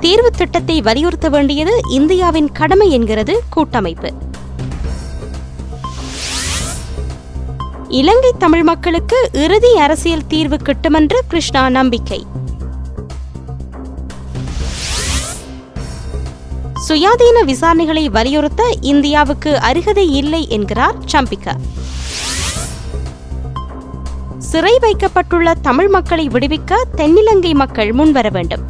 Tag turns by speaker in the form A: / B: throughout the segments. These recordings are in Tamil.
A: தீர்வு திட்டத்தை வலியுறுத்த வேண்டியது இந்தியாவின் கடமை என்கிறது கூட்டமைப்பு. இலங்கை தமிழ் மக்களுக்கு இறுதி அரசியல் தீர்வு கிட்டுமென்று கிருஷ்ணா நம்பிக்கை. சுயாதீன விசாரணைகளை வலியுறுத்த இந்தியாவுக்கு அருகதை இல்லை என்கிறார் சம்பிக்க. சிறை வைக்கப்பட்டுள்ள தமிழ் மக்களை விடுவிக்க தென்னிலங்கை மக்கள் முன்வர வேண்டும்.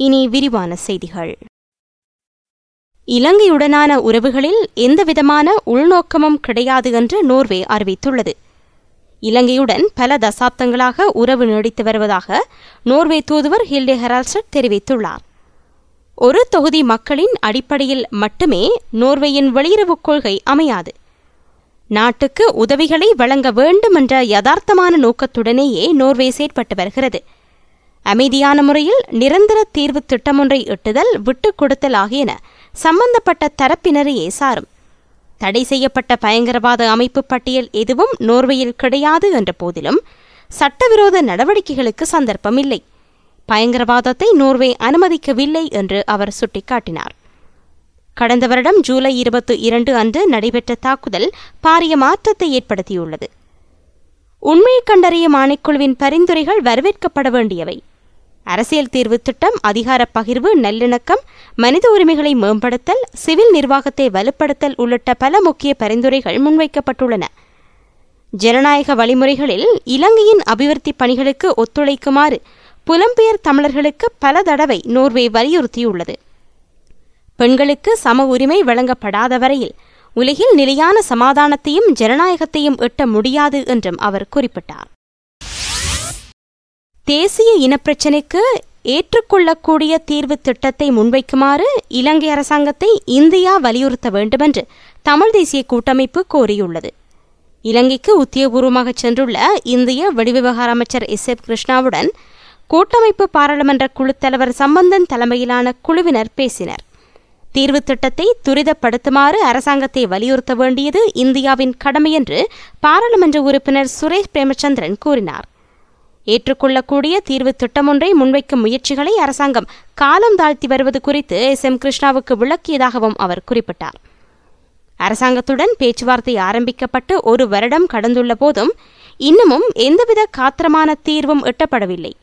A: இனி விரிவான செய்திகள். இலங்கையுடனான உறவுகளில் எந்தவிதமான உள்நோக்கமும் கிடையாது என்று நோர்வே அறிவித்துள்ளது. இலங்கையுடன் பல தசாப்தங்களாக உறவு நீடித்து வருவதாக நோர்வே தூதுவர் ஹில்டே ஹெரால்ஸ்டட் தெரிவித்துள்ளார். ஒரு தொகுதி மக்களின் அடிப்படையில் மட்டுமே நோர்வேயின் வெளியுறவுக் கொள்கை அமையாது. நாட்டுக்கு உதவிகளை வழங்க வேண்டும் என்ற யதார்த்தமான நோக்கத்துடனேயே நோர்வே செயற்பட்டு வருகிறது. அமைதியான முறையில் நிரந்தர தீர்வு திட்டமொன்றை எட்டுதல், விட்டுக் கொடுத்தல் ஆகியன சம்பந்தப்பட்ட தரப்பினரையே சாரும். தடை செய்யப்பட்ட பயங்கரவாத அமைப்பு பட்டியல் எதுவும் நோர்வேயில் கிடையாது என்ற போதிலும் சட்டவிரோத நடவடிக்கைகளுக்கு சந்தர்ப்பம் இல்லை. பயங்கரவாதத்தை நோர்வே அனுமதிக்கவில்லை என்று அவர் சுட்டிக்காட்டினார். கடந்த வருடம் ஜூலை 22 அன்று நடைபெற்ற தாக்குதல் பாரிய மாற்றத்தை ஏற்படுத்தியுள்ளது. உண்மையை கண்டறியும் ஆணைக்குழுவின் பரிந்துரைகள் வரவேற்கப்பட வேண்டியவை. அரசியல் தீர்வு திட்டம், அதிகார பகிர்வு, நல்லிணக்கம், மனித உரிமைகளை மேம்படுத்தல், சிவில் நிர்வாகத்தை வலுப்படுத்தல் உள்ளிட்ட பல முக்கிய பரிந்துரைகள் முன்வைக்கப்பட்டுள்ளன. ஜனநாயக வழிமுறைகளில் இலங்கையின் அபிவிருத்தி பணிகளுக்கு ஒத்துழைக்குமாறு புலம்பெயர் தமிழர்களுக்கு பல தடவை நோர்வே வலியுறுத்தியுள்ளது. பெண்களுக்கு சம உரிமை வழங்கப்படாத வரையில் உலகில் நிலையான சமாதானத்தையும் ஜனநாயகத்தையும் எட்ட முடியாது என்றும் அவர் குறிப்பிட்டார். தேசிய இனப்பிரச்சினைக்கு ஏற்றுக்கொள்ளக்கூடிய தீர்வு திட்டத்தை முன்வைக்குமாறு இலங்கை அரசாங்கத்தை இந்தியா வலியுறுத்த வேண்டுமென்று தமிழ் தேசிய கூட்டமைப்பு கோரியுள்ளது. இலங்கைக்கு உத்தியோகபூர்வமாக சென்றுள்ள இந்திய வெளிவிவகார அமைச்சர் எஸ்.எப். கிருஷ்ணாவுடன் கூட்டமைப்பு பாராளுமன்ற குழு தலைவர் சம்பந்தன் தலைமையிலான குழுவினர் பேசினர். தீர்வு திட்டத்தை துரிதப்படுத்துமாறு அரசாங்கத்தை வலியுறுத்த வேண்டியது இந்தியாவின் கடமை என்று பாராளுமன்ற உறுப்பினர் சுரேஷ் பிரேமச்சந்திரன் கூறினார். ஏற்றுக்கொள்ளக்கூடிய தீர்வு திட்டமொன்றை முன்வைக்கும் முயற்சிகளை அரசாங்கம் காலம் தாழ்த்தி வருவது குறித்து எஸ்.எம். கிருஷ்ணாவுக்கு விளக்கியதாகவும் அவர் குறிப்பிட்டார். அரசாங்கத்துடன் பேச்சுவார்த்தை ஆரம்பிக்கப்பட்டு 1 வருடம் கடந்துள்ள போதும் இன்னமும் எந்தவித காத்திரமான தீர்வும் எட்டப்படவில்லை.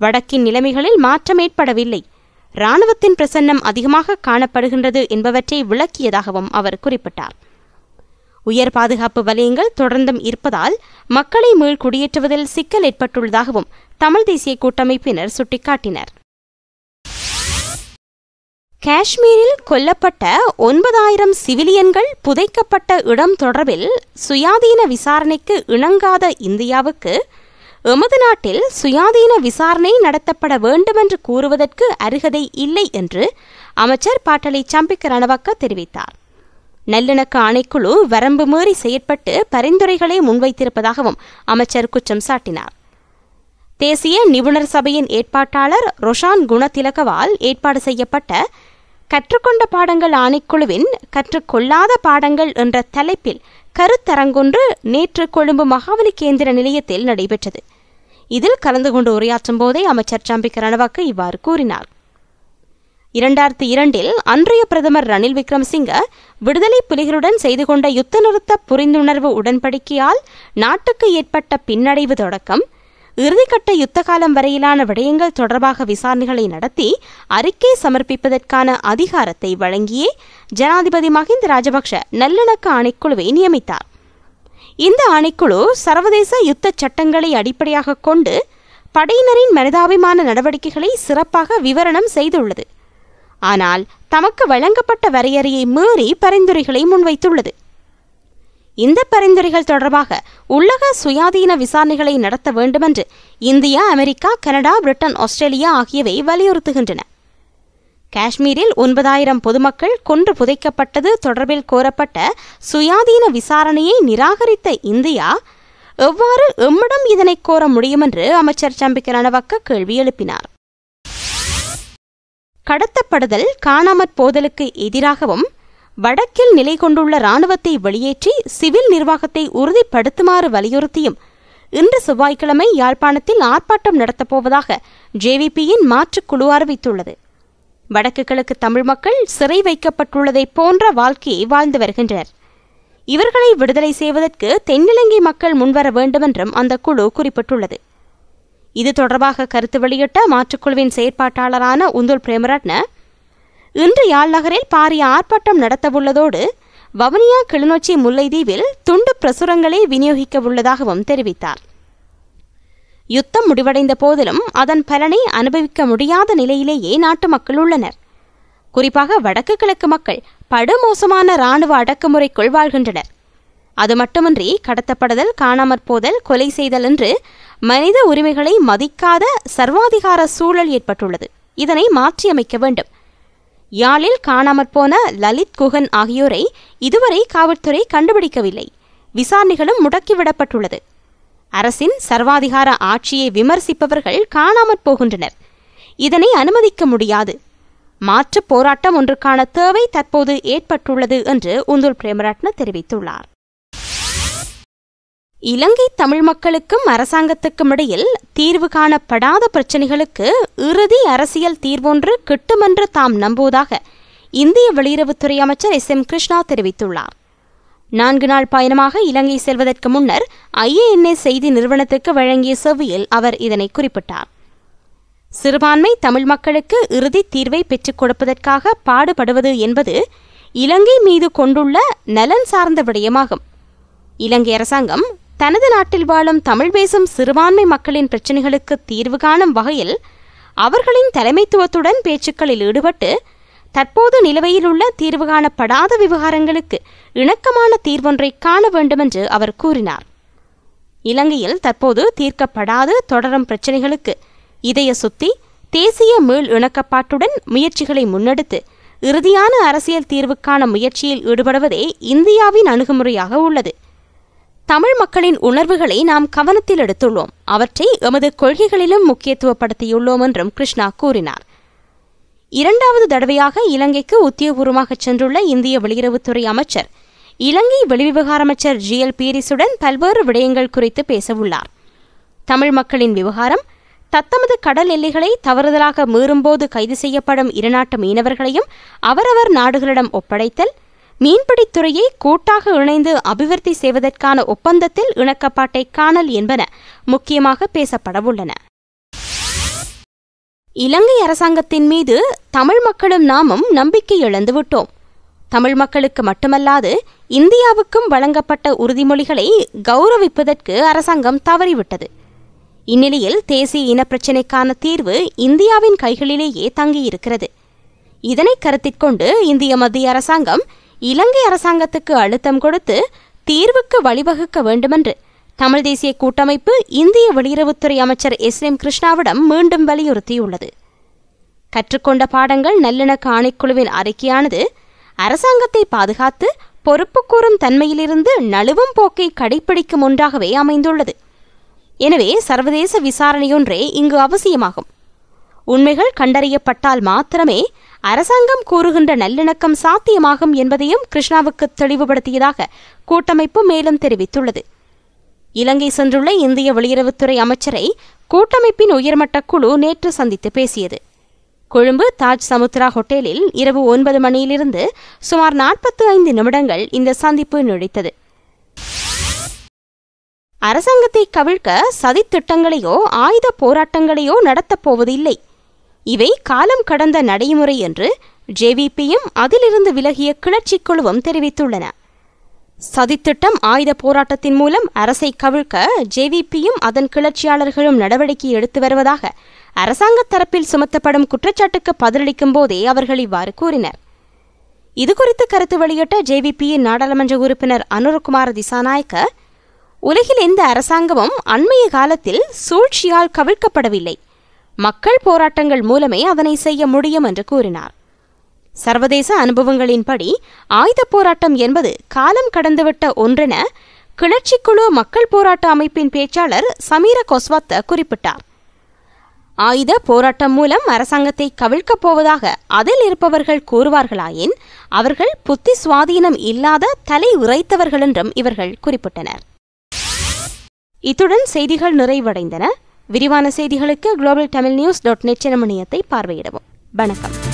A: வடக்கின் நிலைமைகளில் மாற்றம் ஏற்படவில்லை. இராணுவத்தின் பிரசன்னம் அதிகமாக காணப்படுகின்றது என்பவற்றை விளக்கியதாகவும் அவர் குறிப்பிட்டார். உயர் பாதுகாப்பு வலயங்கள் தொடர்ந்தும் இருப்பதால் மக்களை மீள் குடியேற்றுவதில் சிக்கல் ஏற்பட்டுள்ளதாகவும் தமிழ் தேசிய கூட்டமைப்பினர் சுட்டிக்காட்டினர். காஷ்மீரில் கொல்லப்பட்ட 9000 சிவிலியன்கள் புதைக்கப்பட்ட இடம் தொடர்பில் சுயாதீன விசாரணைக்கு இணங்காத இந்தியாவுக்கு எமது நாட்டில் சுயாதீன விசாரணை நடத்தப்பட வேண்டுமென்று கூறுவதற்கு அருகதை இல்லை என்று அமைச்சர் பாட்டலி சம்பிக்க ரணவக்க தெரிவித்தார். நல்லிணக்க ஆணைக்குழு வரம்பு மீறி செயற்பட்டு பரிந்துரைகளை முன்வைத்திருப்பதாகவும் அமைச்சர் குற்றம் சாட்டினார். தேசிய நிபுணர் சபையின் ஏற்பாட்டாளர் ரொஷான் குணதிலகவால் ஏற்பாடு செய்யப்பட்ட கற்றுக்கொண்ட பாடங்கள் ஆணைக்குழுவின் கற்றுக்கொள்ளாத பாடங்கள் என்ற தலைப்பில் கருத்தரங்கொன்று நேற்று கொழும்பு மகாவலி கேந்திர நிலையத்தில் நடைபெற்றது. இதில் கலந்து கொண்டு உரையாற்றும் போதே அமைச்சர் சம்பிக்க ரணவக்க இவ்வாறு கூறினார். 2002 அன்றைய பிரதமர் ரணில் விக்ரமசிங்க விடுதலை புலிகளுடன் செய்து கொண்ட யுத்த நிறுத்த புரிந்துணர்வு உடன்படிக்கையால் நாட்டுக்கு ஏற்பட்ட பின்னடைவு தொடக்கம் இறுதிக்கட்ட யுத்த காலம் வரையிலான விடயங்கள் தொடர்பாக விசாரணைகளை நடத்தி அறிக்கை சமர்ப்பிப்பதற்கான அதிகாரத்தை வழங்கியே ஜனாதிபதி மஹிந்த ராஜபக்ஷ நல்லிணக்க ஆணைக்குழுவை நியமித்தார். இந்த ஆணைக்குழு சர்வதேச யுத்த சட்டங்களை அடிப்படையாக கொண்டு படையினரின் மனிதாபிமான நடவடிக்கைகளை சிறப்பாக விவரணம் செய்துள்ளது. ஆனால் தமக்கு வழங்கப்பட்ட வரையறையை மீறி பரிந்துரைகளை முன்வைத்துள்ளது. இந்த பரிந்துரைகள் தொடர்பாக உள்ளக சுயாதீன விசாரணைகளை நடத்த வேண்டுமென்று India, America, Canada, Britain, Australia ஆகியவை வலியுறுத்துகின்றன. காஷ்மீரில் 9000 பொதுமக்கள் கொன்று புதைக்கப்பட்டது தொடர்பில் கோரப்பட்ட சுயாதீன விசாரணையை நிராகரித்த இந்தியா எவ்வாறு எம்மிடம் இதனை கோர முடியும் என்று அமைச்சர் சம்பிக்க ரணவக்க கேள்வி எழுப்பினார். கடத்தப்படுதல், காணாமற் போதலுக்கு எதிராகவும் வடக்கில் நிலை கொண்டுள்ள இராணுவத்தை வெளியேற்றி சிவில் நிர்வாகத்தை உறுதிப்படுத்துமாறு வலியுறுத்தியும் இன்று செவ்வாய்க்கிழமை யாழ்ப்பாணத்தில் ஆர்ப்பாட்டம் நடத்தப்போவதாக ஜேவிபியின் மாற்றுக்குழு அறிவித்துள்ளது. வடக்கு கிழக்கு தமிழ் மக்கள் சிறை வைக்கப்பட்டுள்ளதை போன்ற வாழ்க்கையை வாழ்ந்து வருகின்றனர். இவர்களை விடுதலை செய்வதற்கு தென்னிலங்கை மக்கள் முன்வர வேண்டுமென்றும் அந்த குழு குறிப்பிட்டுள்ளது. இது தொடர்பாக கருத்து வெளியிட்ட மாற்றுக்குழுவின் செயற்பாட்டாளரான உந்துல் பிரேமரட்ன, இன்று யாழ் நகரில் பாரிய ஆர்ப்பாட்டம் நடத்தவுள்ளதோடு வவுனியா, கிளிநொச்சி, முல்லைத்தீவில் துண்டு பிரசுரங்களை விநியோகிக்க உள்ளதாகவும் தெரிவித்தார். யுத்தம் முடிவடைந்த போதிலும் அதன் பலனை அனுபவிக்க முடியாத நிலையிலேயே நாட்டு மக்கள் உள்ளனர். குறிப்பாக வடக்கு கிழக்கு மக்கள் படுமோசமான இராணுவ அடக்குமுறைக்குள் வாழ்கின்றனர். அது மட்டுமின்றி கடத்தப்படுதல், காணாமற் போதல், கொலை செய்தல் என்று மனித உரிமைகளை மதிக்காத சர்வாதிகார சூழல் ஏற்பட்டுள்ளது. இதனை மாற்றியமைக்க வேண்டும். யாழில் காணாமற் போன லலித் குகன் ஆகியோரை இதுவரை காவல்துறை கண்டுபிடிக்கவில்லை. விசாரணைகளும் முடக்கிவிடப்பட்டுள்ளது. அரசின் சர்வாதிகார ஆட்சியை விமர்சிப்பவர்கள் காணாமற் போகின்றனர். இதனை அனுமதிக்க முடியாது. மாற்று போராட்டம் ஒன்றுக்கான தேவை தற்போது ஏற்பட்டுள்ளது என்று உந்துல் பிரேமரட்ன தெரிவித்துள்ளார். இலங்கை தமிழ் மக்களுக்கும் அரசாங்கத்துக்கும் இடையில் தீர்வு காணப்படாத பிரச்சினைகளுக்கு இறுதி அரசியல் தீர்வொன்று கிட்டுமென்று தாம் நம்புவதாக இந்திய வெளியுறவுத்துறை அமைச்சர் SM கிருஷ்ணா தெரிவித்துள்ளார். 4 நாள் பயணமாக இலங்கை செல்வதற்கு முன்னர் IANA செய்தி நிறுவனத்துக்கு வழங்கிய செவ்வியில் அவர் இதனை குறிப்பிட்டார். சிறுபான்மை தமிழ் மக்களுக்கு இறுதி தீர்வை பெற்றுக் கொடுப்பதற்காக பாடுபடுவது என்பது இலங்கை மீது கொண்டுள்ள நலன் சார்ந்த விடயமாகும். இலங்கை அரசாங்கம் தனது நாட்டில் வாழும் தமிழ் பேசும் சிறுபான்மை மக்களின் பிரச்சினைகளுக்கு தீர்வு காணும் வகையில் அவர்களின் தலைமைத்துவத்துடன் பேச்சுக்களில் ஈடுபட்டு தற்போது நிலுவையில் உள்ள தீர்வு காணப்படாத விவகாரங்களுக்கு இணக்கமான தீர்வொன்றை காண வேண்டுமென்று அவர் கூறினார். இலங்கையில் தற்போது தீர்க்கப்படாது தொடரும் பிரச்சினைகளுக்கு இதய சுத்தி தேசிய மீள் இணக்கப்பாட்டுடன் முயற்சிகளை முன்னெடுத்து இறுதியான அரசியல் தீர்வுக்கான முயற்சியில் ஈடுபடுவதே இந்தியாவின் அணுகுமுறையாக உள்ளது. தமிழ் மக்களின் உணர்வுகளை நாம் கவனத்தில் எடுத்துள்ளோம். அவற்றை எமது கொள்கைகளிலும் முக்கியத்துவப்படுத்தியுள்ளோம் என்றும் கிருஷ்ணா கூறினார். 2வது தடவையாக இலங்கைக்கு உத்தியோகபூர்வமாக சென்றுள்ள இந்திய வெளியுறவுத்துறை அமைச்சர் இலங்கை வெளிவிவகார அமைச்சர் GL பீரிஸுடன் பல்வேறு விடயங்கள் குறித்து பேசவுள்ளார். தமிழ் மக்களின் விவகாரம், தத்தமது கடல் எல்லைகளை தவறுதலாக மீறும்போது கைது செய்யப்படும் இருநாட்டு மீனவர்களையும் அவரவர் நாடுகளிடம் ஒப்படைத்தல், மீன்பிடித்துறையை கூட்டாக இணைந்து அபிவிருத்தி செய்வதற்கான ஒப்பந்தத்தில் இணக்கப்பாட்டை காணல் என்பன முக்கியமாக பேசப்படவுள்ளன. இலங்கை அரசாங்கத்தின் மீது தமிழ் மக்களும் நாமும் நம்பிக்கை இழந்துவிட்டோம். தமிழ் மக்களுக்கு மட்டுமல்லாது இந்தியாவுக்கும் வழங்கப்பட்ட உறுதிமொழிகளை கௌரவிப்பதற்கு அரசாங்கம் தவறிவிட்டது. இந்நிலையில் தேசிய இனப்பிரச்சினைக்கான தீர்வு இந்தியாவின் கைகளிலேயே தங்கியிருக்கிறது. இதனை கருத்திற்கொண்டு இந்திய மத்திய அரசாங்கம் இலங்கை அரசாங்கத்துக்கு அழுத்தம் கொடுத்து தீர்வுக்கு வழிவகுக்க வேண்டுமென்று தமிழ் தேசிய கூட்டமைப்பு இந்திய வெளியுறவுத்துறை அமைச்சர் SM கிருஷ்ணாவிடம் மீண்டும் வலியுறுத்தியுள்ளது. கற்றுக்கொண்ட பாடங்கள் நல்லிணக்க ஆணைக்குழுவின் அறிக்கையானது அரசாங்கத்தை பாதுகாத்து பொறுப்பு கூறும் தன்மையிலிருந்து நழுவும் போக்கை கடைப்பிடிக்கும் ஒன்றாகவே அமைந்துள்ளது. எனவே சர்வதேச விசாரணையொன்றே இங்கு அவசியமாகும். உண்மைகள் கண்டறியப்பட்டால் மாத்திரமே அரசாங்கம் கூறுகின்ற நல்லிணக்கம் சாத்தியமாகும் என்பதையும் கிருஷ்ணாவுக்கு தெளிவுபடுத்தியதாக கூட்டமைப்பு மேலும் தெரிவித்துள்ளது. இலங்கை சென்றுள்ள இந்திய வெளியுறவுத்துறை அமைச்சரை கூட்டமைப்பின் உயர்மட்ட குழு நேற்று சந்தித்து பேசியது. கொழும்பு தாஜ் சமுத்ரா ஹோட்டலில் இரவு 9 மணியிலிருந்து சுமார் 45 நிமிடங்கள் இந்த சந்திப்பு நீடித்தது. அரசாங்கத்தை கவிழ்க்க சதித்திட்டங்களையோ ஆயுத போராட்டங்களையோ நடத்தப்போவதில்லை. இவை காலம் கடந்த நடைமுறை என்று ஜேவிபியும் அதிலிருந்து விலகிய கிளர்ச்சி குழுவும் தெரிவித்துள்ளன. சதித்திட்டம் ஆயுத போராட்டத்தின் மூலம் அரசை கவிழ்க்க ஜேவிபியும் அதன் கிளர்ச்சியாளர்களும் நடவடிக்கை எடுத்து வருவதாக அரசாங்க தரப்பில் சுமத்தப்படும் குற்றச்சாட்டுக்கு பதிலளிக்கும் போதே அவர்கள் இவ்வாறு கூறினர். இதுகுறித்து கருத்து வெளியிட்ட ஜேவிபியின் நாடாளுமன்ற உறுப்பினர் அனுரகுமார திசாநாயக்க, உலகில் எந்த அரசாங்கமும் அண்மைய காலத்தில் சூழ்ச்சியால் கவிழ்க்கப்படவில்லை. மக்கள் போராட்டங்கள் மூலமே அதனை செய்ய முடியும் என்று கூறினார். சர்வதேச அனுபவங்களின்படி ஆயுத போராட்டம் என்பது காலம் கடந்துவிட்ட ஒன்றென கிளர்ச்சிக்குழு மக்கள் போராட்ட அமைப்பின் பேச்சாளர் சமீர கொஸ்வத்த குறிப்பிட்டார். ஆயுத போராட்டம் மூலம் அரசாங்கத்தை கவிழ்க்கப் போவதாக அதில் இருப்பவர்கள் கூறுவார்களாயின் அவர்கள் புத்தி சுவாதீனம் இல்லாத தலை உரைத்தவர்கள் என்றும் இவர்கள் குறிப்பிட்டனர். இத்துடன் செய்திகள் நிறைவடைந்தன. விரிவான செய்திகளுக்கு globaltamilnews.net எனும் இணையத்தை பார்வையிடவும். வணக்கம்.